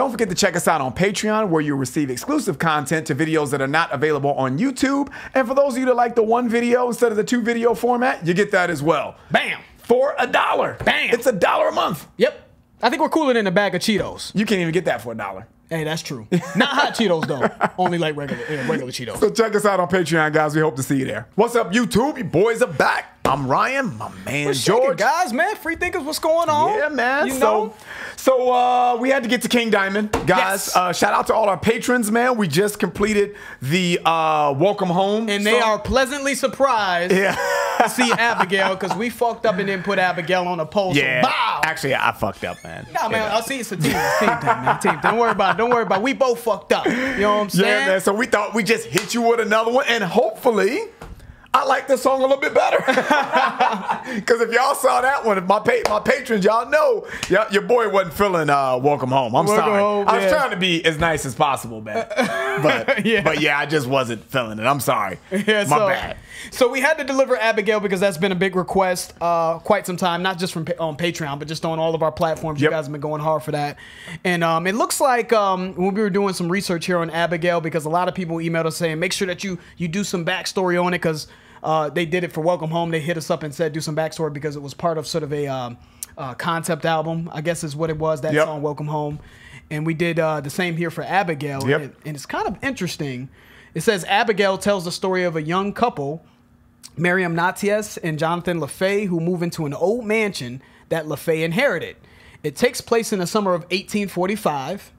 Don't forget to check us out on Patreon, where you'll receive exclusive content to videos that are not available on YouTube. And for those of you that like the one video instead of the 2 video format, you get that as well. Bam! For $1. Bam! It's $1 a month. Yep. I think we're cooler than a bag of Cheetos. You can't even get that for $1. Hey, that's true. Not hot Cheetos, though. Only like regular Cheetos. So check us out on Patreon, guys. We hope to see you there. What's up, YouTube? You boys are back. I'm Ryan, my man George. Guys, man. Free thinkers, what's going on? Yeah, man. You know? So we had to get to King Diamond. Guys, Yes. Shout out to all our patrons, man. We just completed the Welcome Home. And they are pleasantly surprised to see Abigail, because we fucked up and didn't put Abigail on a poll. Yeah. So, bow! Actually, I fucked up, man. Nah, man, I'll see it's a team. It's team thing, man. Team. Don't worry about it. Don't worry about it. We both fucked up. You know what I'm saying? Yeah, man. So we thought we'd just hit you with another one, and hopefully I like this song a little bit better. Because if y'all saw that one, if my patrons, y'all know your boy wasn't feeling Welcome Home. I'm sorry. Home, I was trying to be as nice as possible, man. But yeah, I just wasn't feeling it. I'm sorry. Yeah, my bad. So we had to deliver Abigail because that's been a big request quite some time, not just from on Patreon, but just on all of our platforms. You guys have been going hard for that. And it looks like when we were doing some research here on Abigail, because a lot of people emailed us saying, make sure that you do some backstory on it, because they did it for Welcome Home. They hit us up and said, do some backstory, because it was part of sort of a concept album, I guess is what it was, that song, Welcome Home. And we did the same here for Abigail. And it's kind of interesting. It says, Abigail tells the story of a young couple, Miriam Natius and Jonathan LaFay, who move into an old mansion that LaFay inherited. It takes place in the summer of 1845.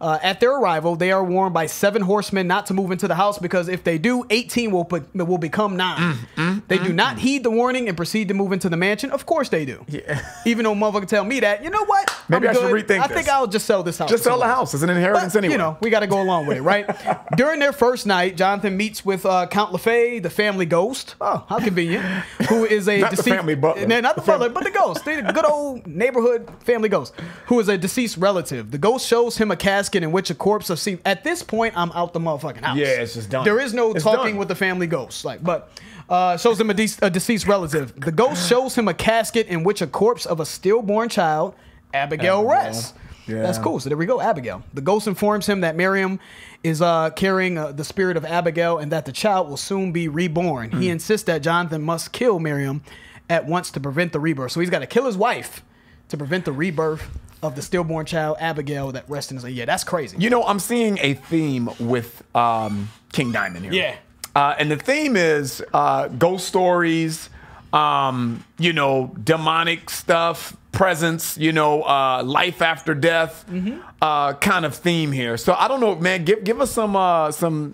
At their arrival, they are warned by 7 horsemen not to move into the house, because if they do, 18 will become 9. They do not heed the warning and proceed to move into the mansion. Of course they do. Yeah. Even though motherfucker tell me that, you know what? Maybe I should rethink this. I think I'll just sell this house. Just sell the house. It's an inheritance anyway. You know, we got to go along with it, right? During their first night, Jonathan meets with Count LaFay, the family ghost. Oh, how convenient. Who is a not the family butler. Not the butler, but the ghost. The good old neighborhood family ghost, who is a deceased relative. The ghost shows him a casket in which a corpse of sea. At this point, I'm out the motherfucking house. Yeah, it's just done. There is no talking with the family ghost. Shows him a deceased relative. The ghost shows him a casket in which a corpse of a stillborn child, Abigail rests. Yeah. That's cool. So there we go, Abigail. The ghost informs him that Miriam is carrying the spirit of Abigail and that the child will soon be reborn. He insists that Jonathan must kill Miriam at once to prevent the rebirth. So he's got to kill his wife to prevent the rebirth of the stillborn child, Abigail, that rests in his... Yeah, that's crazy. You know, I'm seeing a theme with King Diamond here. Yeah. And the theme is ghost stories, you know, demonic stuff, presence, you know, life after death, kind of theme here. So I don't know, man. Give us some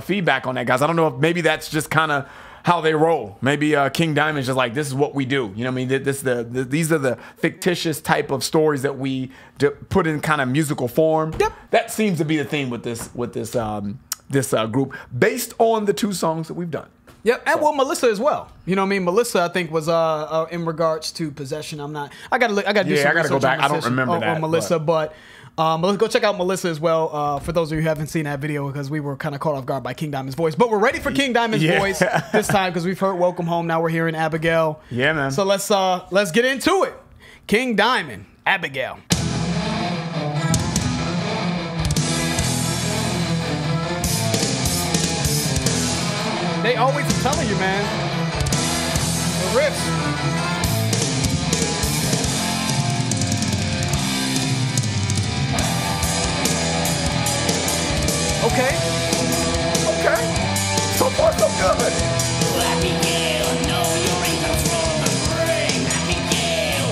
feedback on that, guys. I don't know if maybe that's just kind of how they roll. Maybe King Diamond's just like, this is what we do. You know what I mean? These are the fictitious type of stories that we put in kind of musical form. Yep. That seems to be the theme with this group, based on the 2 songs that we've done. Yep, and well, Melissa as well. You know what I mean? Melissa, I think, was in regards to possession. I'm not. I gotta do some research. I gotta go back. I don't remember that. On Melissa, but go check out Melissa as well. For those of you who haven't seen that video, because we were kind of caught off guard by King Diamond's voice, but we're ready for King Diamond's voice this time, because we've heard Welcome Home. Now we're hearing Abigail. Yeah, man. So let's get into it. King Diamond, Abigail. They always are telling you, man. The riffs. Okay. So far, so good. Abigail, no, you ain't no from the brain, Abigail.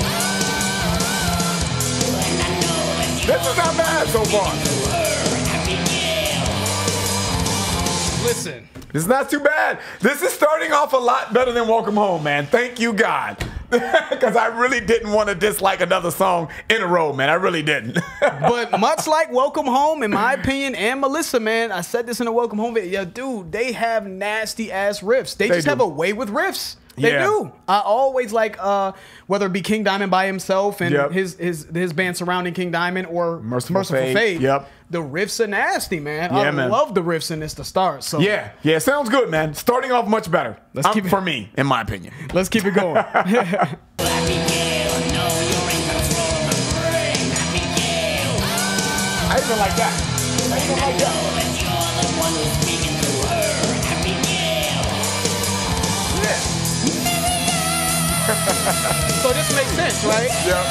And I know that you This is not bad so far. Listen. This is not too bad. This is starting off a lot better than Welcome Home, man. Thank you, God. Because I really didn't want to dislike another song in a row, man. I really didn't. But much like Welcome Home, in my opinion, and Melissa, man, I said this in a Welcome Home video. Yeah, dude, they have nasty ass riffs. They just have a way with riffs. They do. I always like, whether it be King Diamond by himself and his band surrounding King Diamond, or Merciful Fate. Yep. The riffs are nasty, man. Yeah, I love the riffs in this to start. So yeah, sounds good, man. Starting off much better. Let's keep it, for me, in my opinion. Let's keep it going. I even like that. I even like that. that you're the one who's speaking to her, Abigail. Yeah. So this makes sense, right? Yeah.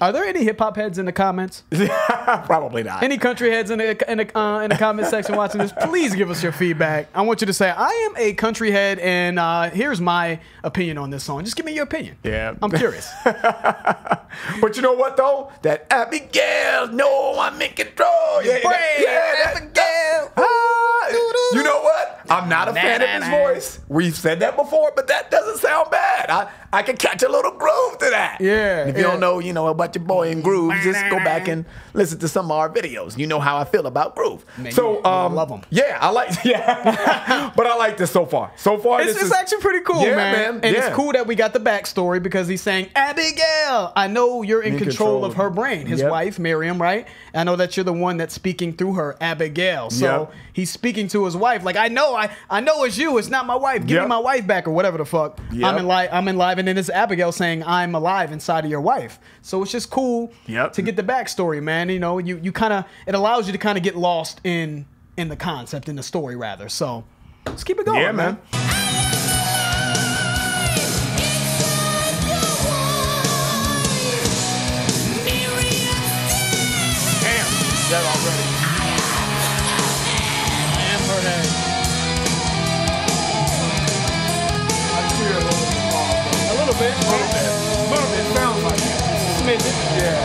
Are there any hip hop heads in the comments? Probably not. Any country heads in the comment section watching this? Please give us your feedback. I want you to say, I am a country head, and here's my opinion on this song. Just give me your opinion. Yeah. I'm curious. But you know what though? That Abigail, no, I'm in control. Yeah, Abigail. You know what? I'm not a fan of his voice. We've said that before, but that doesn't sound bad. I can catch a little groove to that. Yeah. If you don't know, about your boy in groove, just go back and listen to some of our videos. You know how I feel about groove. Man, so I love them. Yeah, I like. Yeah, but I like this so far. So far, It's actually pretty cool, Yeah, man. And it's cool that we got the backstory because he's saying, Abigail, I know you're in control of her brain. His wife, Miriam, right? I know that you're the one that's speaking through her, Abigail. So he's speaking to his wife. Like, I know it's you. It's not my wife. Give me my wife back or whatever the fuck. I'm alive. And then it's Abigail saying, I'm alive inside of your wife. So it's just cool to get the backstory, man. You kind of, it allows you to kind of get lost in the concept, in the story rather. So let's keep it going, man. That already. And her head. I feel A little bit. A little bit. Sounds like it. Smidgen. Yeah.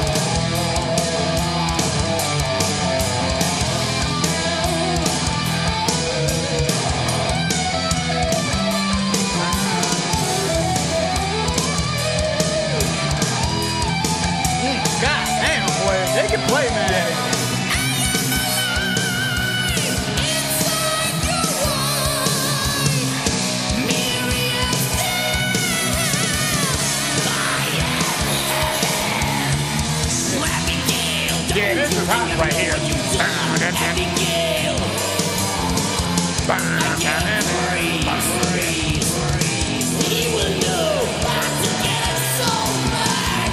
God damn, boy. They can play, man. Yeah, this is hot right here. He will know how to get us so back.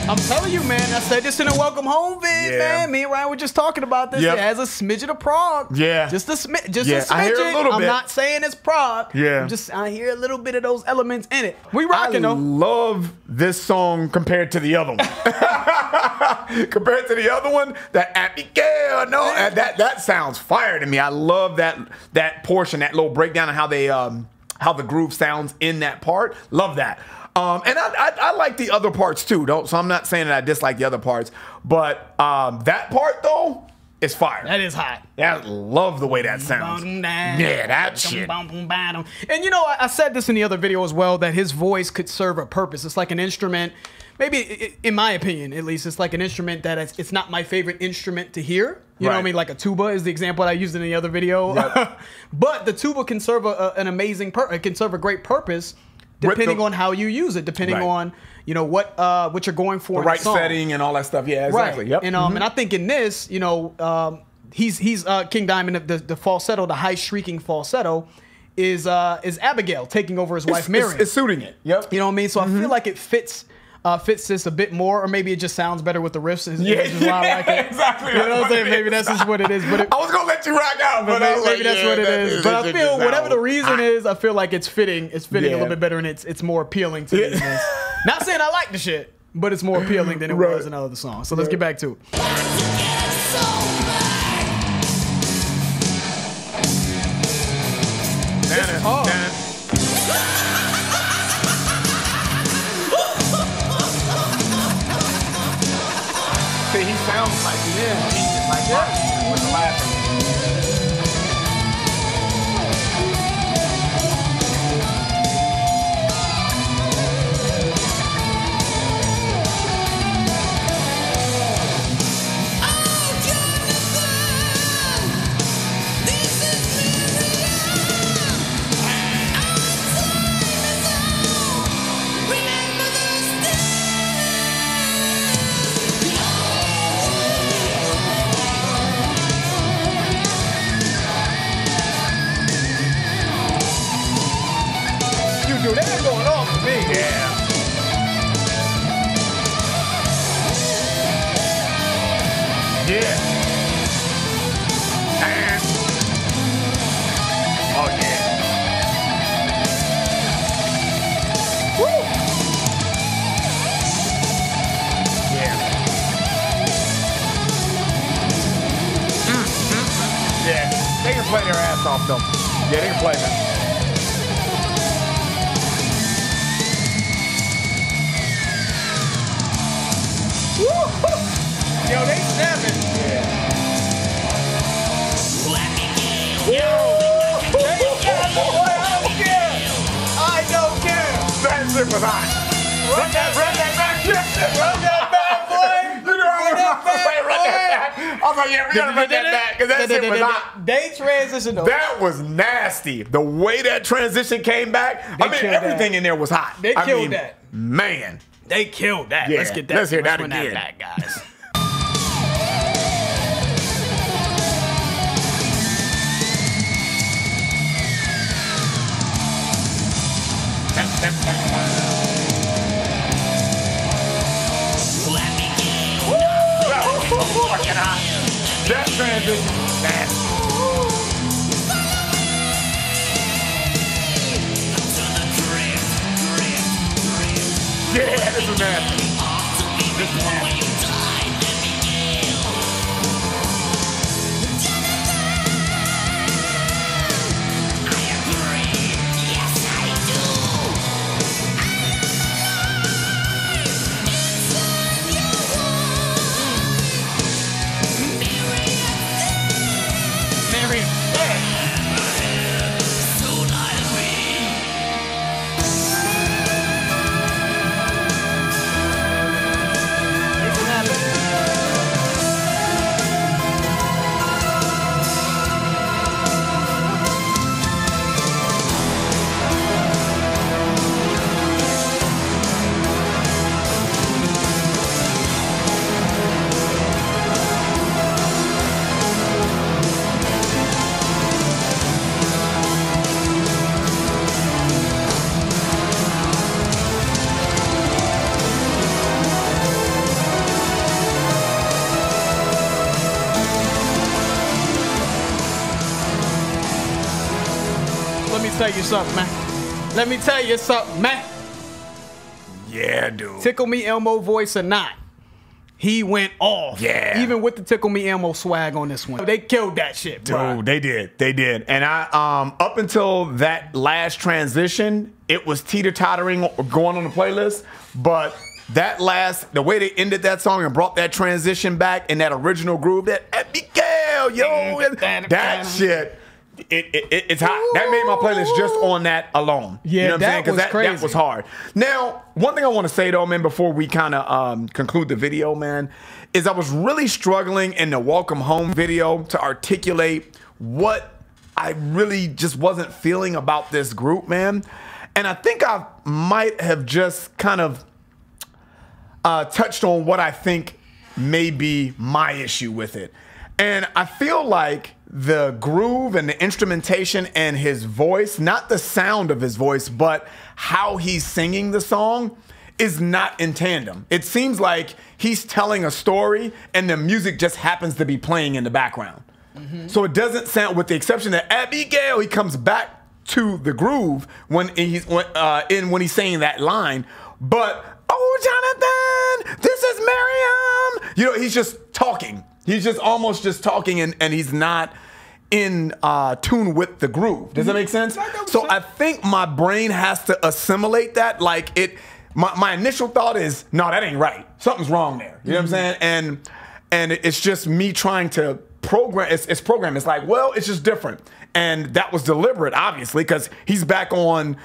I'm telling you, man. I said this in a welcome home vid, man. Me and Ryan were just talking about this. It has a smidget of prog. Yeah. Just a smidget. I hear a little I'm bit. not saying it's prog. Yeah. I hear a little bit of those elements in it. We rocking I though. love this song compared to the other one. Compared to the other one, that Abigail, no, that sounds fire to me. I love that portion, that little breakdown of how they how the groove sounds in that part. Love that. And I like the other parts too. So I'm not saying that I dislike the other parts, but that part though is fire. That is hot. I love the way that sounds. Yeah, that shit. And I said this in the other video as well, that his voice could serve a purpose. It's like an instrument. Maybe, in my opinion, at least, it's like an instrument that it's not my favorite instrument to hear. You know what I mean? Like a tuba is the example I used in the other video. Yep. But the tuba can serve an amazing it can serve a great purpose depending on how you use it, depending on what you're going for. The right setting and all that stuff. Yeah, exactly. Right. Yep. And and I think in this, he's King Diamond. The falsetto, the high shrieking falsetto, is Abigail taking over his wife Miriam. It's suiting it. Yep. You know what I mean? So I feel like it fits this a bit more, or maybe it just sounds better with the riffs. Exactly. You know what I'm saying? Maybe that's just what it is. But I was gonna let you rock out, but maybe that's what it is. But I feel whatever the reason is, I feel like it's fitting. It's fitting a little bit better, and it's more appealing to me. Not saying I like the shit, but it's more appealing than it was in other songs. So let's get back to it. This is hard. See, he sounds like with the laughing. off though. Yeah, they can play, man. Yo, they snapping. I don't care. That shit was hot. Run that back. Run that back, boy. Run that back. I was like, yeah, we gotta run that back because that shit was hot. They transitioned. That was nasty. The way that transition came back. I mean, everything in there was hot. They killed that. Man. They killed that. Yeah, Let's get that. let's hear that run again. That back, guys. That transition was nasty. Yeah, this is nasty. This is nasty. Let me tell you something, man. Let me tell you something, man. Yeah, dude. Tickle Me Elmo voice or not, he went off. Yeah. Even with the Tickle Me Elmo swag on this one. They killed that shit, bro. Dude, they did. And I, up until that last transition, it was teeter-tottering going on the playlist, but that the way they ended that song and brought that transition back in that original groove, that Abigail, yo, that shit, it's hot. That made my playlist just on that alone. Yeah, you know what I'm saying? that was crazy. That was hard. Now, one thing I want to say though, man, before we kind of conclude the video, man, is I was really struggling in the Welcome Home video to articulate what I really just wasn't feeling about this group, man. And I think I might have just kind of touched on what I think may be my issue with it. And I feel like the groove and the instrumentation and his voice, not the sound of his voice, but how he's singing the song is not in tandem. It seems like he's telling a story and the music just happens to be playing in the background. So it doesn't sound, with the exception that Abigail, he comes back to the groove when he's saying that line. But, oh, Jonathan, this is Miriam. You know, he's just talking. He's just almost just talking and he's not in tune with the groove. Does that make sense? So I think my brain has to assimilate that. Like my initial thought is, no, that ain't right. Something's wrong there. You know what I'm saying? And it's just me trying to program. It's programmed. It's like, well, it's just different. And that was deliberate, obviously, because he's back on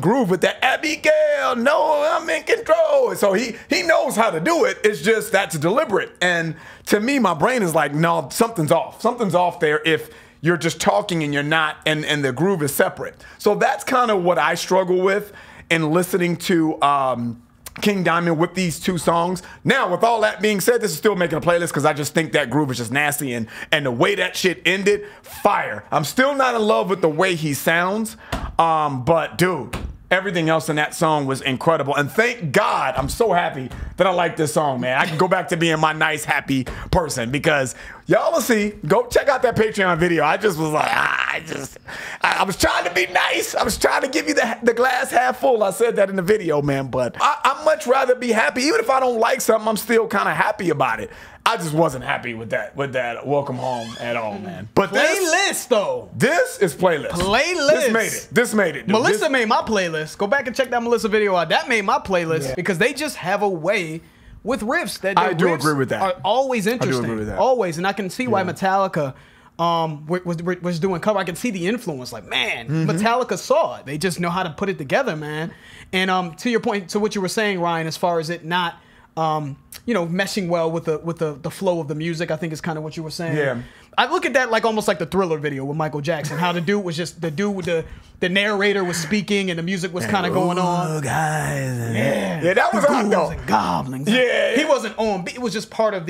groove with that Abigail, no, I'm in control. So he knows how to do it. It's just that's deliberate. And to me, my brain is like, no, something's off. Something's off there if you're just talking and you're not, and the groove is separate. So that's kind of what I struggle with in listening to King Diamond with these two songs. Now, with all that being said, this is still making a playlist because I just think that groove is just nasty, and the way that shit ended, fire. I'm still not in love with the way he sounds, but dude, everything else in that song was incredible. And thank God, I'm so happy that I like this song, man. I can go back to being my nice, happy person because y'all will see. Go check out that Patreon video. I just was like, I was trying to be nice. I was trying to give you the glass half full. I said that in the video, man. But I'd much rather be happy. Even if I don't like something, I'm still kind of happy about it. I just wasn't happy with that Welcome Home at all, man. But Playlist though. This is playlist. Playlist. This made it. Dude. Melissa made my playlist. Go back and check that Melissa video out. That made my playlist because they just have a way with riffs that I do agree with that. Are always interesting. I do agree with that. Always, and I can see why Metallica was doing cover. I can see the influence. Like, man, Metallica saw it. They just know how to put it together, man. And to your point, to what you were saying, Ryan, as far as it not meshing well with the flow of the music, I think is kind of what you were saying. Yeah. I look at that like almost like the Thriller video with Michael Jackson. How the dude was just the narrator was speaking and the music was kind of going on. Guys. Yeah, that was hot though. And goblins. Yeah. He wasn't on. It was just part of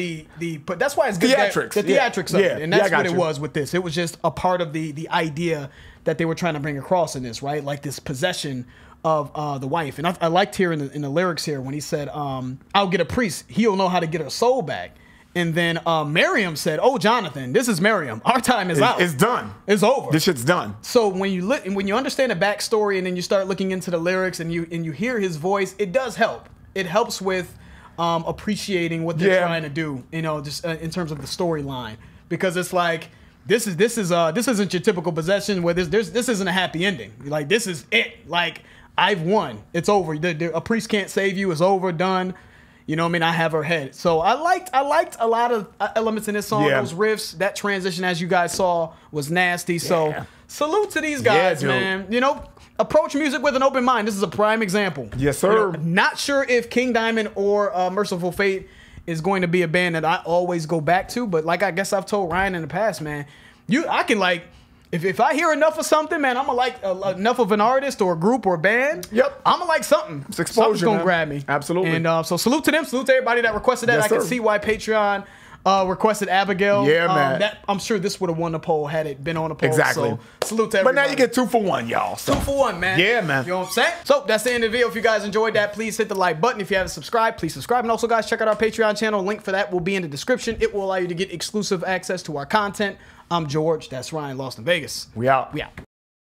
but that's why it's good. Theatrics. The theatrics of it, and that's what it you. was with this. It was just a part of the idea that they were trying to bring across in this, right? Like this possession of the wife. And I liked here in the lyrics here when he said, "I'll get a priest. He'll know how to get her soul back." And then Miriam said, "Oh, Jonathan, this is Miriam. Our time is out. It's done. It's over. This shit's done." So when you understand the backstory and then you start looking into the lyrics and you hear his voice, it does help. It helps with appreciating what they're trying to do. Just in terms of the storyline, because it's like this isn't your typical possession where this isn't a happy ending. Like this is it. Like I've won. It's over. A priest can't save you. It's over. Done. You know what I mean? I have her head. So I liked a lot of elements in this song. Yeah. Those riffs, that transition, as you guys saw, was nasty. So salute to these guys, man. Approach music with an open mind. This is a prime example. Yes, sir. Not sure if King Diamond or Merciful Fate is going to be a band that I always go back to, but like I guess I've told Ryan in the past, man, I can like. If I hear enough of something, man, I'm gonna like enough of an artist or a group or a band. Yep. I'm gonna like something. It's exposure, Something's gonna man. grab me. Absolutely. And so salute to them. Salute to everybody that requested that. Yes, I can sir. see why Patreon requested Abigail. Yeah, man. I'm sure this would have won the poll had it been on the poll. Exactly. So salute to But everybody. now you get 2 for 1, y'all. So. 2 for 1, man. Yeah, man. You know what I'm saying? So that's the end of the video. If you guys enjoyed that, please hit the like button. If you haven't subscribed, please subscribe. And also, guys, check out our Patreon channel. Link for that will be in the description. It will allow you to get exclusive access to our content. I'm George. That's Ryan, Lost in Vegas. We out. We out.